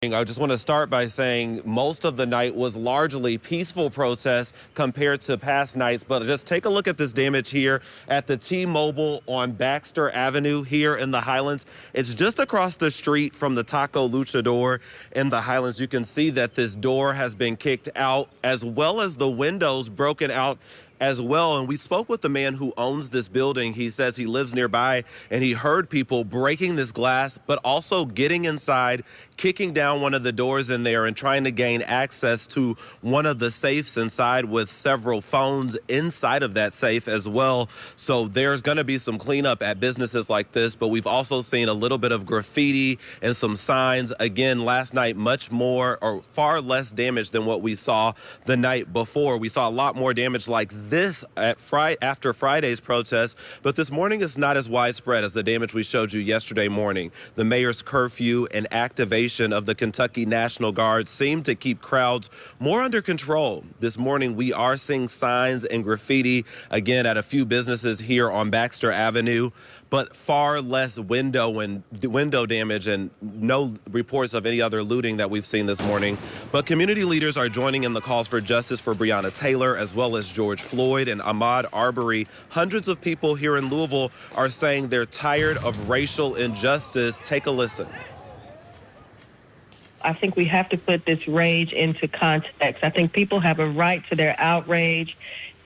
I just want to start by saying most of the night was largely peaceful protests compared to past nights. But just take a look at this damage here at the T-Mobile on Baxter Avenue here in the Highlands. It's just across the street from the Taco Luchador in the Highlands. You can see that this door has been kicked out, as well as the windows broken out as well. And we spoke with the man who owns this building. He says he lives nearby and he heard people breaking this glass, but also getting inside, kicking down one of the doors in there and trying to gain access to one of the safes inside with several phones inside of that safe as well. So there's going to be some cleanup at businesses like this, but we've also seen a little bit of graffiti and some signs. Again, last night, much more or far less damage than what we saw the night before. We saw a lot more damage like this after Friday's protest, but this morning is not as widespread as the damage we showed you yesterday morning. The mayor's curfew and activation of the Kentucky National Guard seemed to keep crowds more under control. This morning, we are seeing signs and graffiti again at a few businesses here on Baxter Avenue, but far less window damage and no reports of any other looting that we've seen this morning. But community leaders are joining in the calls for justice for Breonna Taylor, as well as George Floyd and Ahmaud Arbery. Hundreds of people here in Louisville are saying they're tired of racial injustice. Take a listen. I think we have to put this rage into context. I think people have a right to their outrage,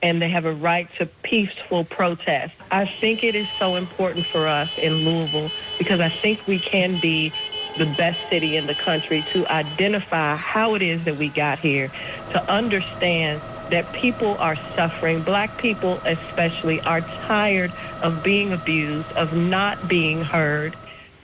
and they have a right to peaceful protest. I think it is so important for us in Louisville because I think we can be the best city in the country to identify how it is that we got here, to understand that people are suffering. Black people especially are tired of being abused, of not being heard.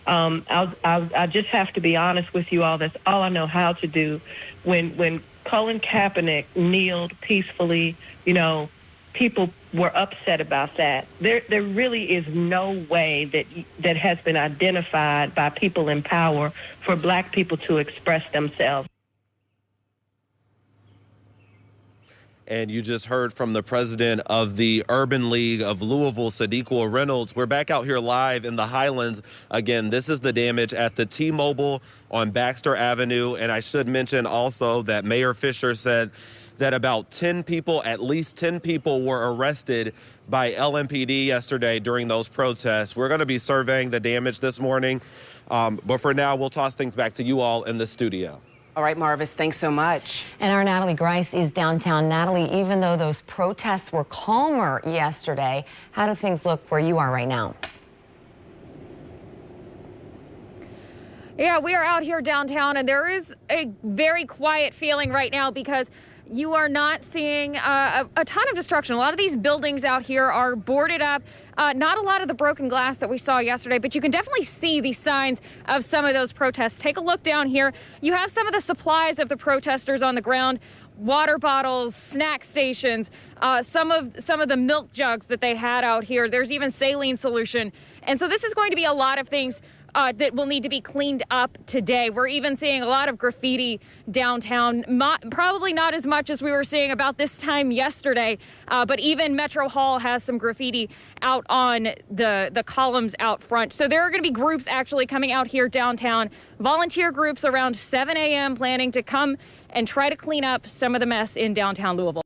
I just have to be honest with you all. That's all I know how to do. When Colin Kaepernick kneeled peacefully, you know, people were upset about that. There really is no way that has been identified by people in power for black people to express themselves. And you just heard from the president of the Urban League of Louisville, Sadiqua Reynolds. We're back out here live in the Highlands. Again, this is the damage at the T-Mobile on Baxter Avenue. And I should mention also that Mayor Fisher said that about 10 people, at least 10 people were arrested by LMPD yesterday during those protests. We're going to be surveying the damage this morning. But for now, we'll toss things back to you all in the studio. All right, Marvis, thanks so much. And our Natalie Grice is downtown. Natalie, even though those protests were calmer yesterday, how do things look where you are right now? Yeah, we are out here downtown, and there is a very quiet feeling right now because you are not seeing a ton of destruction. A lot of these buildings out here are boarded up. Not a lot of the broken glass that we saw yesterday, but you can definitely see the signs of some of those protests. Take a look down here. You have some of the supplies of the protesters on the ground, water bottles, snack stations, some of the milk jugs that they had out here. There's even saline solution. And so this is going to be a lot of things that will need to be cleaned up today. We're even seeing a lot of graffiti downtown, probably not as much as we were seeing about this time yesterday, but even Metro Hall has some graffiti out on the columns out front. So there are going to be groups actually coming out here downtown, volunteer groups around 7 a.m. planning to come and try to clean up some of the mess in downtown Louisville.